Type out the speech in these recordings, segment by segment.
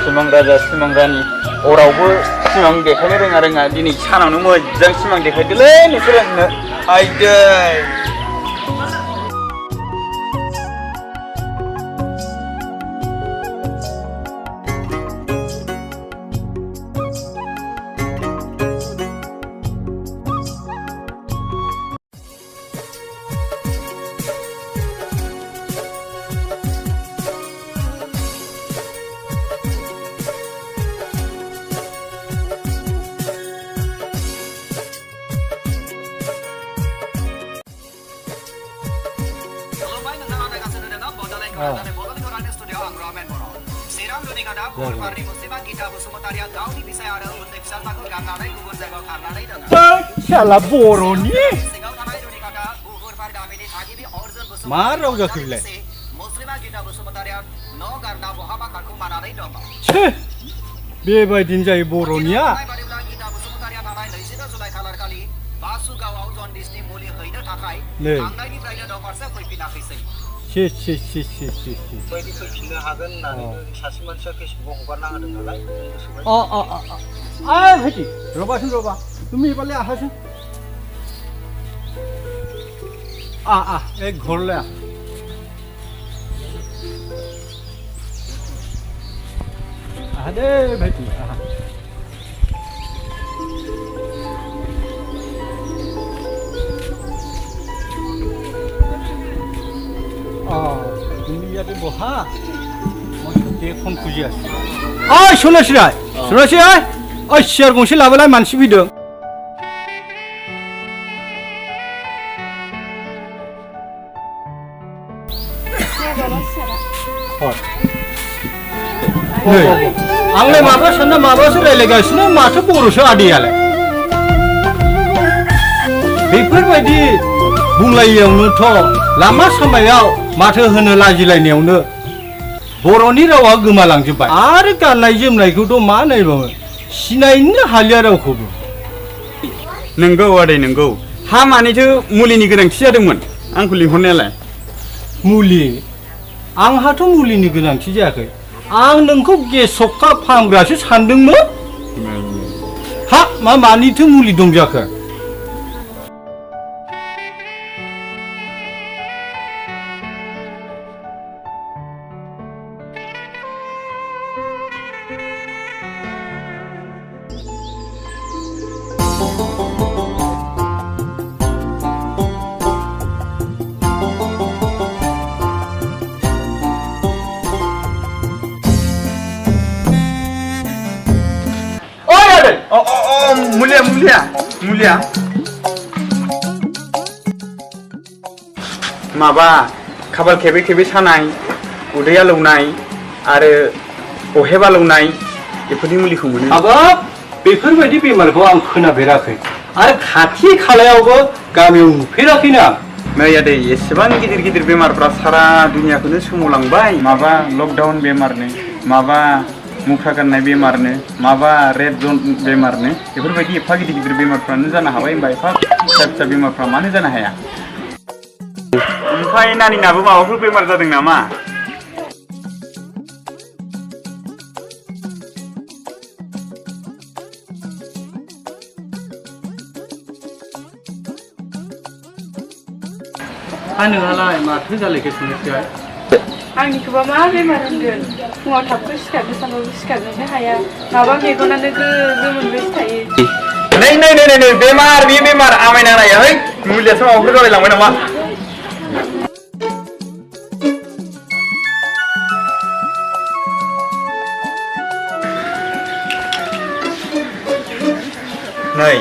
सिमां राजा सिमां रानि अरावबो सिमां देखायनो रोङा दिनै सानावनो मोजां सिमां देखायदोलै नोंसोरो आंनो आयदै Salah boroni. Marah udah kile. Ceh, bebaidin jai boroni ya. Ne. बायदि फैफिननो हागोन होननानै सासे मानसिया फेसबुकाव हगारना होदों नालाय भाइटि रबासिन रबा তুমি এবারে আহাসিন এক ঘরলে আহা দে ভাইটি আহা তুমি ইয়াতে বহা মই সত্যি ফোন খুঁজি আছো শুনেছিরাই सियार गंसे लाबोलाय मानसि फैदों आंलाय माबा सानना माबासो रायलायगासिनो माथो बर'सो आदैयालाय बेफोरबायदि बुंलायियावनोथ' लामा सामायाव माथो होनो लाजिलायनायावनो बर'नि रावा गोमालांजोबबाय आरो गाननाय जोमनायखौथ' मा नायबावो सिनायनो हालिया रावखौबो नंगौ आदै नंगौ हा मानिथो मुलिनि गोनांथि जादोंमोन आंखौ लिंहरनायालाय मुलि आंहाथ' मुलिनि गोनांथि जायाखै आं नोंखौ गेसखा फाहामग्रासो सानदोंमोन हा मानिथो मुलि दं जाखो मुलिया माबा खाफाल खेबे खेबे सानाय उदै आलौनाय आरो अहेब आलौनाय बेफोरनि मुलिखौ मोनो हाबाब बेफोरबायदि बेमारखौ आं खोनाफेराखै आरो खाथि खालायावबो गामियाव नुफेराखैनो आं नै आदै एसेबां गिदिर गिदिर बेमारफ्रा सारा दुनियाखौनो सोमावलांबाय माबा लकडाउन बेमारनो माबा मुख्रा गाननाय बेमारनो माबा रेड जन बेमारनो बेफोरबायदि एफा गिदिर गिदिर बेमारफ्रानो जानो हाबाय होनबा एफा फिसा फिसा बेमारफ्रा मानो जानो हाया ओमफ्राय नानिनाबो माबाफोर बेमार जादों नामा नोंहालाय माथो जालायखो सोंनोसै आंनिखौबा मा बेमार होनगोन फुङाव थाबखौ सिखारनो सानबाबो सिखारनोनो हाया माबा मेगनानो गोजो मोनबायसो थायो नै बेमार बे बेमार आमायना नाया है मुलियासो माबाफोर जालायलांबाय नामा नै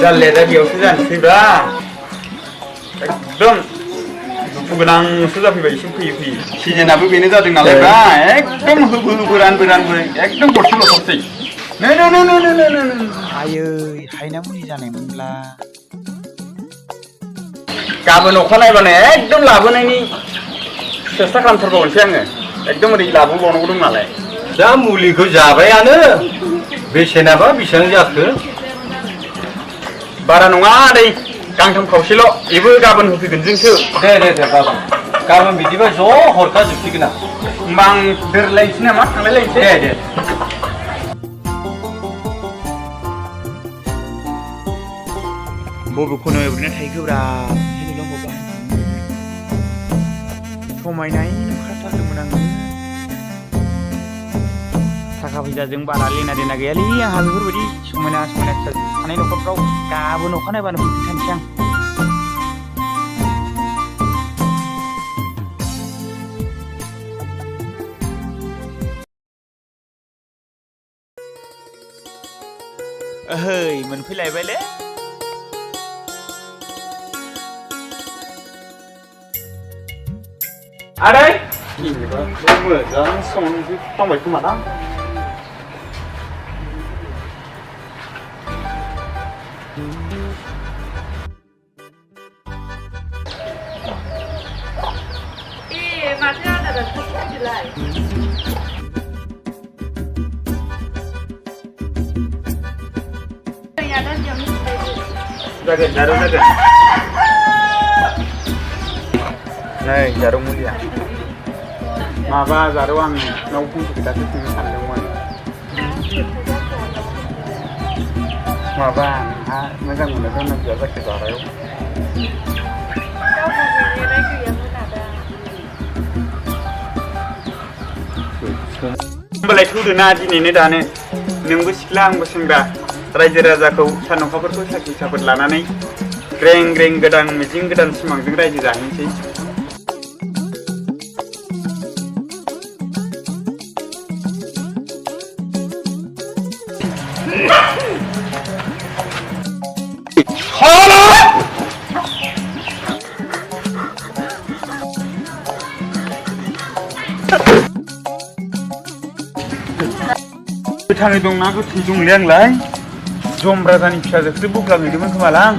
जाल्लाया दा बेयावसो जानोसैब्रा एकदम दुखु गोनांसो जाफैबाय एसे फैयै सिजोनाबो बेनो जादों नालाय ब्रा एकदम होबो रानबो एकदम गरसे लथरसै आयै हायना मुलि जानायमोनब्ला गाबोन अखा नायबानो एकदम लाबोनायनि सेस्था खालामथारबावनोसै आङो एकदम ओरै लाबोबावनांगौ दं नालाय दा मुलिखौ जाबायानो बेसेनाबा बेसेबां जाखो बारा नङा आदै गांथाम खावसेल' बेबो गाबोन होफैगोन जोंसो दे गाबोन बिदिबा ज' हरखाजोबसिगोन आं होमबा आं दोरलायनोसै नामा थांलायलायनोसै दे बबे खनायाव ओरैनो थाहैखोब्रा समायनाय नुखाथारदोंमोन आङो थाखा फैसाजों बारा लेना देना गैयालै आंहा बेफोरबायदि समायना समायना थानाय न'खरफ्राव गाबोन अखा नायबानो फैफिनखानोसै आं ओहै मोनफैलायबायलै आदै मोजां संनो फ्लांबाय खोमा दां माथो आदारा फैलाय जागोन जारौ जागोन नै जारौ मुलिया माबा जारौ आं नोंनाव फंसे खोथासो सोंनो सानदोंमोन माबा नोंहा मोजां मोननाय दंना गैया जाखो जारायाव होमबालाय थौदो ना दिनैनो दानो नोंबो सिख्ला आंबो सेंग्रा रायजो राजाखौ सान अखाफोरखौ साखि साफोर लानानै ग्रें ग्रें गोदान मिजिं गोदान सिमांजों रायजो जाहैनोसै गोथाङै दंना गोथाङै दंलै आंलाय जम राजानि फिसाजोखौसो बोख्लांहैदोंमोन खोमालां